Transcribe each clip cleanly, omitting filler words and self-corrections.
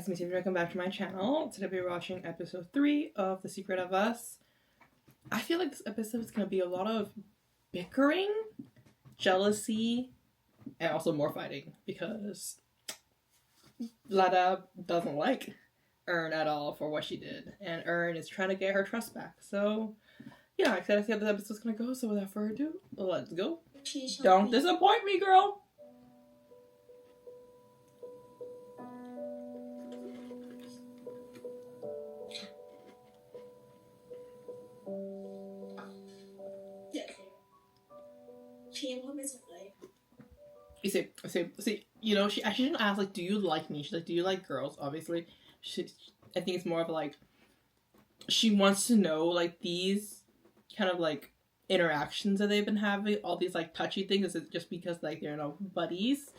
Missy. Welcome back to my channel. Today we're watching episode 3 of The Secret of Us. I feel like this episode is going to be a lot of bickering, jealousy, and also more fighting because Lada doesn't like Earn at all for what she did, and Earn is trying to get her trust back. So, yeah, I'm excited to see how this episode's going to go. So without further ado, let's go. Don't disappoint me, girl! You see, you know, she actually didn't ask, like, do you like me? She's like, do you like girls? Obviously. I think it's more of, like, she wants to know, like, these kind of, like, interactions that they've been having, all these, like, touchy things. Is it just because, like, they're, you know, buddies?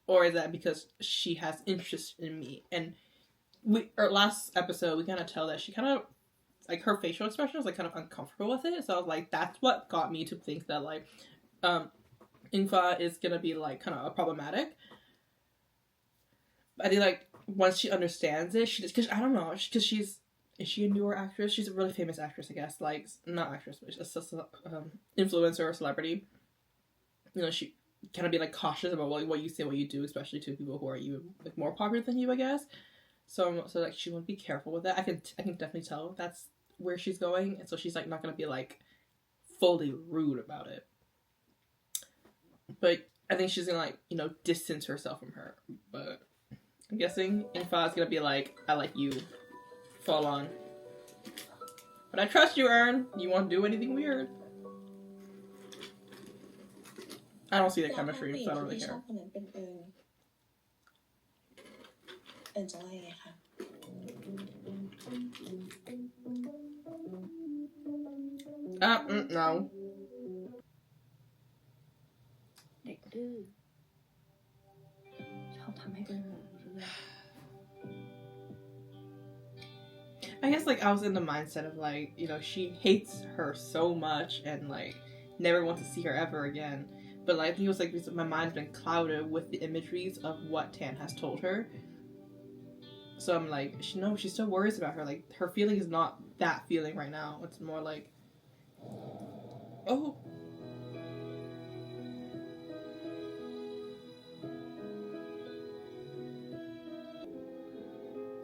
Or is that because she has interest in me? And last episode, we kind of tell that she kind of, like, her facial expression was, like, kind of uncomfortable with it. So I was like, that's what got me to think that, like, Infa is gonna be, like, kind of problematic. I think, like, once she understands it, she just, because I don't know, because is she a newer actress? She's a really famous actress, I guess. Like, not actress, but she's a influencer or celebrity. You know, she kind of be, like, cautious about what you say, what you do, especially to people who are even, like, more popular than you, I guess. So like, she wants to be careful with that. I can definitely tell that's where she's going, and so she's, like, not gonna be, like, fully rude about it. But I think she's gonna, like, you know, distance herself from her. But I'm guessing Infa is gonna be like, I like you. Full on. But I trust you, Earn. You won't do anything weird. I don't see the chemistry, so I don't really care. No. I guess, like, I was in the mindset of, like, you know, she hates her so much and, like, never wants to see her ever again. But, like, I think it was, like, my mind's been clouded with the imageries of what Tan has told her. So I'm like, she still worries about her. Like, her feeling is not that feeling right now. It's more like, oh.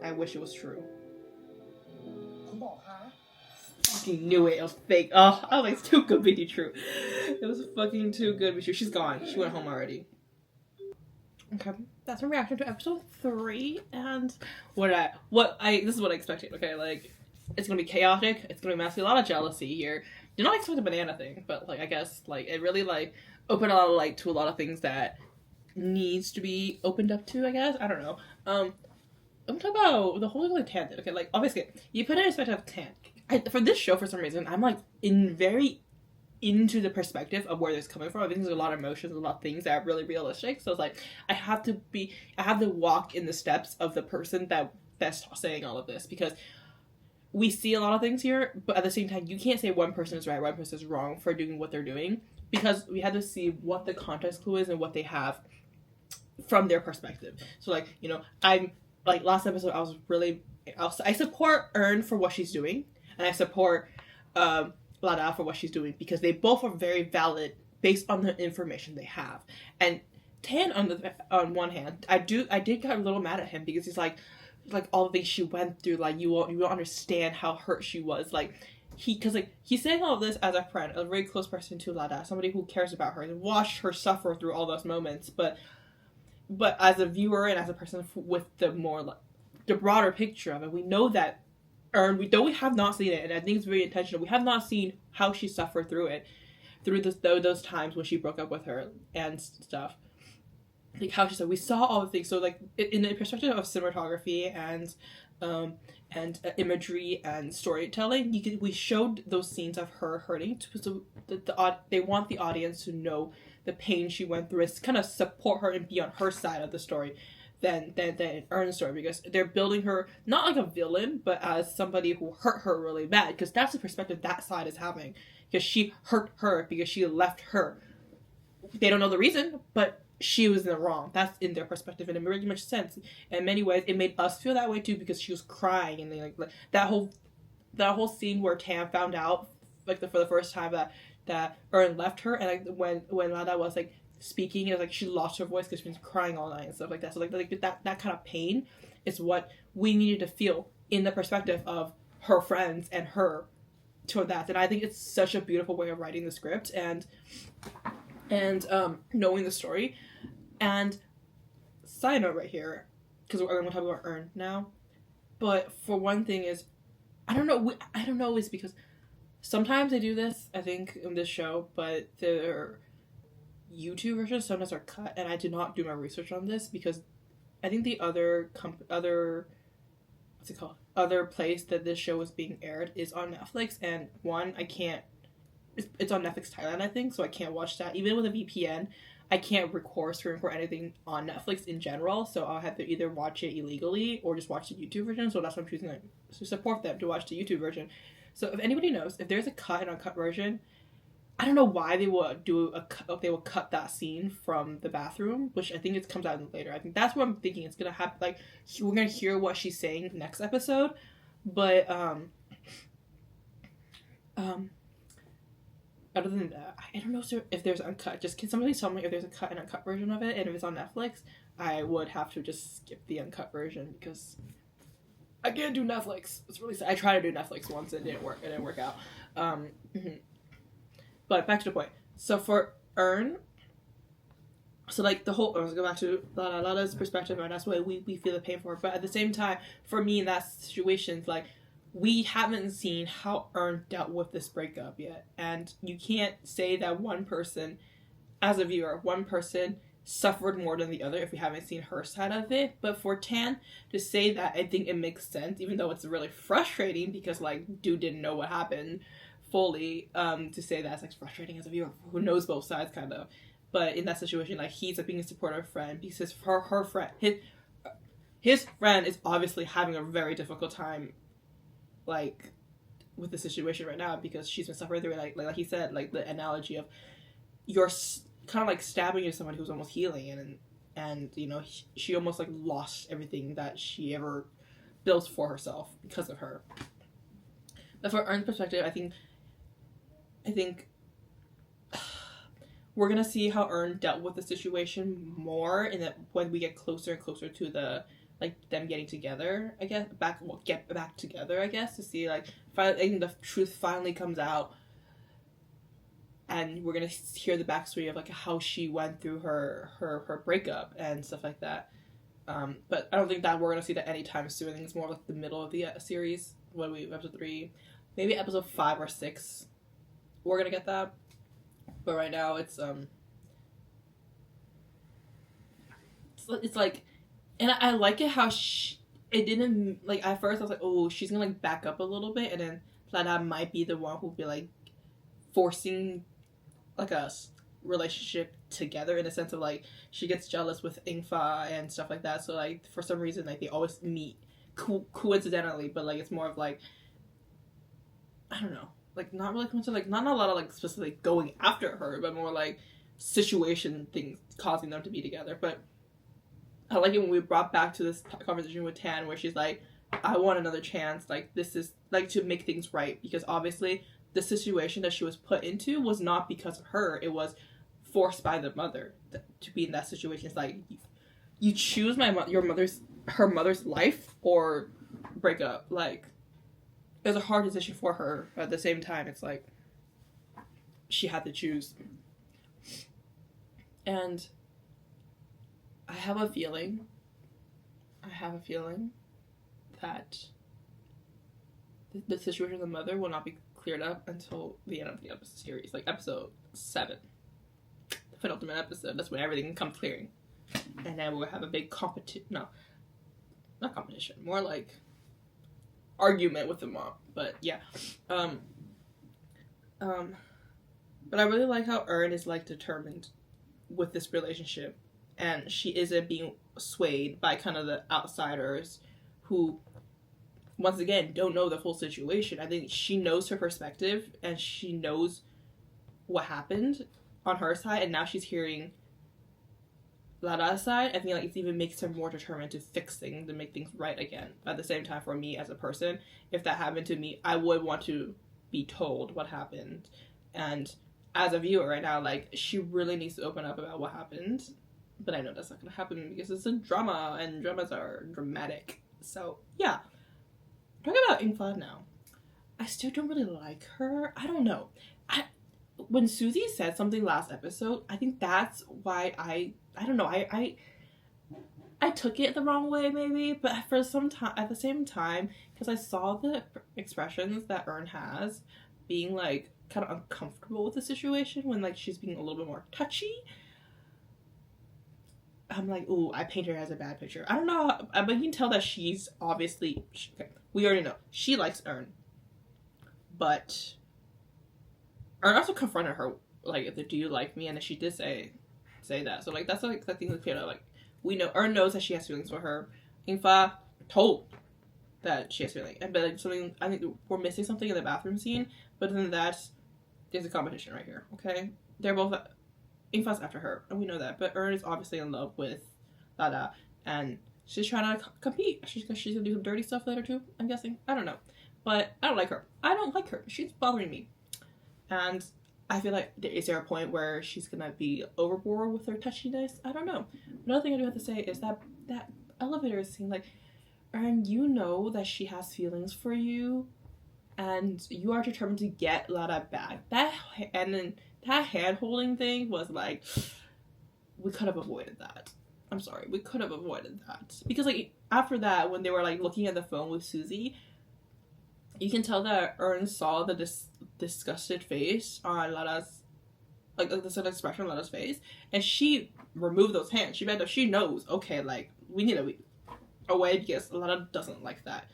I wish it was true. Fucking knew it. It was fake. Oh, I was like, it's too good to be true. It was fucking too good to be true. She's gone. She went home already. Okay, that's my reaction to episode 3, and this is what I expected. Okay, like, it's gonna be chaotic. It's gonna be messy. A lot of jealousy here. Did not expect a banana thing, but, like, I guess, like, it really, like, opened a lot of light to a lot of things that needs to be opened up to, I guess. I don't know. I'm talking about the whole, like, Tan thing. Okay, like, obviously, you put in perspective of Tan. For this show, for some reason, I'm, like, very into the perspective of where this is coming from. I think there's a lot of emotions, a lot of things that are really realistic. So it's like, I have to walk in the steps of the person that's saying all of this, because we see a lot of things here, but at the same time, you can't say one person is right, one person is wrong for doing what they're doing, because we had to see what the context clue is and what they have from their perspective. So, like, you know, like, last episode, I support Earn for what she's doing, and I support Lada for what she's doing, because they both are very valid based on the information they have. And Tan, on one hand, I did get a little mad at him, because he's like all the things she went through, like, you won't understand how hurt she was. Like, because he's saying all of this as a friend, a very close person to Lada, somebody who cares about her and watched her suffer through all those moments. But as a viewer and as a person with the broader picture of it, we know that we have not seen it, and I think it's very intentional. We have not seen how she suffered through it, through those times when she broke up with her and stuff. Like, how she said, we saw all the things. So, like, in the perspective of cinematography and imagery and storytelling, we showed those scenes of her hurting, so they want the audience to know the pain she went through, and kind of support her and be on her side of the story than Earn's story, because they're building her not like a villain, but as somebody who hurt her really bad, because that's the perspective that side is having, because she hurt her, because she left her. They don't know the reason, but she was in the wrong. That's in their perspective, and it made much sense. In many ways, it made us feel that way too, because she was crying, and like that whole scene where Tam found out, like for the first time that Ern left her, and like when Lada was like speaking, it was like she lost her voice because she was crying all night and stuff like that. So like that kind of pain is what we needed to feel in the perspective of her friends and her toward that. And I think it's such a beautiful way of writing the script and knowing the story. And side note right here, because we're going to talk about Ern now, but for one thing is, I don't know, is because sometimes they do this, I think, in this show, but their YouTube versions sometimes are cut, and I did not do my research on this, because I think the other place that this show was being aired is on Netflix, and it's on Netflix Thailand, I think, so I can't watch that. Even with a VPN, I can't screen record anything on Netflix in general, so I'll have to either watch it illegally or just watch the YouTube version, so that's why I'm choosing to support them, to watch the YouTube version. So if anybody knows, if there's a cut and uncut version, I don't know why they will cut that scene from the bathroom, which I think it comes out later. I think that's what I'm thinking. It's gonna happen. Like, we're gonna hear what she's saying next episode, but other than that, I don't know if there's uncut. Just can somebody tell me if there's a cut and uncut version of it, and if it's on Netflix, I would have to just skip the uncut version because I can't do Netflix. It's really sad. I tried to do Netflix once and it didn't work. It didn't work out. But back to the point. So for Ern, so like let's go back to Lada's perspective, and that's why we feel the pain for her. But at the same time, for me in that situation, like, we haven't seen how Ern dealt with this breakup yet. And you can't say that one person, as a viewer, one person suffered more than the other if we haven't seen her side of it. But for Tan to say that, I think it makes sense, even though it's really frustrating because, like, dude didn't know what happened fully. To say that, it's like frustrating as a viewer who knows both sides, kind of. But in that situation, like, he's like being a supportive friend because her friend, his friend is obviously having a very difficult time, like, with the situation right now, because she's been suffering through it, like he said, like the analogy of you're kind of like stabbing into someone who's almost healing, and you know, she almost like lost everything that she ever built for herself because of her. But from Ern's perspective, I think we're gonna see how Ern dealt with the situation more in that when we get closer and closer to the, like, them getting together, I guess, get back together, I guess, to see, like, finally, I think the truth finally comes out, and we're gonna hear the backstory of, like, how she went through her breakup and stuff like that. But I don't think that we're gonna see that anytime soon. I think it's more like the middle of the series, episode 3, maybe episode 5 or 6, we're gonna get that. But right now, it's like, and I like it how it didn't, like, at first I was like, oh, she's gonna, like, back up a little bit, and then Lada might be the one who'll be, like, forcing, like, a relationship together, in the sense of, like, she gets jealous with Ingfa and stuff like that, so, like, for some reason, like, they always meet coincidentally, but, like, it's more of, like, I don't know, like, not really coincidentally, like, not a lot of, like, specifically going after her, but more, like, situation things causing them to be together. But I like it when we brought back to this conversation with Tan, where she's like, I want another chance, like, this is, like, to make things right, because obviously the situation that she was put into was not because of her, it was forced by the mother to be in that situation. It's like, you choose her mother's life or break up. Like, it was a hard decision for her, but at the same time, it's like, she had to choose. And I have a feeling that the situation with the mother will not be cleared up until the end of the episode series, like episode 7, the penultimate episode. That's when everything comes clearing, and then we'll have a big more like argument with the mom. But yeah, but I really like how Ern is, like, determined with this relationship, and she isn't being swayed by kind of the outsiders who, once again, don't know the full situation. I think she knows her perspective, and she knows what happened on her side, and now she's hearing Lada's side, I feel like it even makes her more determined to fix things and make things right again. At the same time, for me as a person, if that happened to me, I would want to be told what happened. And as a viewer right now, like, she really needs to open up about what happened. But I know that's not going to happen because it's a drama, and dramas are dramatic. So, yeah. Talking about Ingfa now. I still don't really like her. I don't know. When Susie said something last episode, I think that's why I don't know, I took it the wrong way maybe, but for some time, at the same time, because I saw the expressions that Earn has being like kind of uncomfortable with the situation when like she's being a little bit more touchy, I'm like, ooh, I paint her as a bad picture. I don't know, but you can tell that she's obviously, okay, we already know, she likes Earn, but Earn also confronted her, like, do you like me? And she did say that. So, like, that's, like, the thing with Kayla. Like, we know, Earn knows that she has feelings for her. Ingfa told that she has feelings. But, like, something, I think we're missing something in the bathroom scene. But then there's a competition right here, okay? They're both, Ingfa's after her, and we know that. But Earn is obviously in love with Lada. And she's trying to compete. She's gonna do some dirty stuff later, too, I'm guessing. I don't know. But I don't like her. She's bothering me. And I feel like, is there a point where she's gonna be overboard with her touchiness? I don't know. Another thing I do have to say is that elevator scene, like, Earn, you know that she has feelings for you, and you are determined to get Lada back. And then that hand-holding thing was like, we could have avoided that. I'm sorry, we could have avoided that. Because, like, after that, when they were, like, looking at the phone with Susie, you can tell that Earn saw the disgusted face on Lada's, like, the sort of expression on Lada's face, and she removed those hands. She knows, okay, like, we need a way because Lada doesn't like that.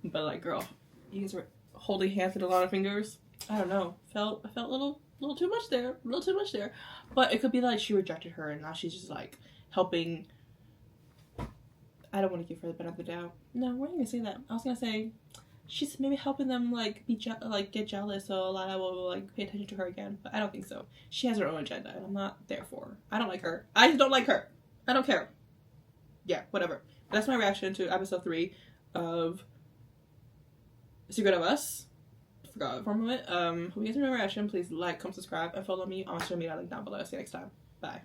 But, like, girl, you guys were holding hands with a lot of fingers. I don't know. I felt a little too much there. But it could be like she rejected her, and now she's just, like, helping. I don't want to give her the benefit of the doubt. No, we're not gonna say that. I was gonna say she's maybe helping them, like, get jealous so Lada will, like, pay attention to her again. But I don't think so. She has her own agenda, and I'm not there for her. I don't like her. I just don't like her. I don't care. Yeah, whatever. But that's my reaction to episode 3 of Secret of Us. Forgot for a moment. Hope you guys enjoyed my reaction. Please like, comment, subscribe, and follow me on social media link down below. See you next time. Bye.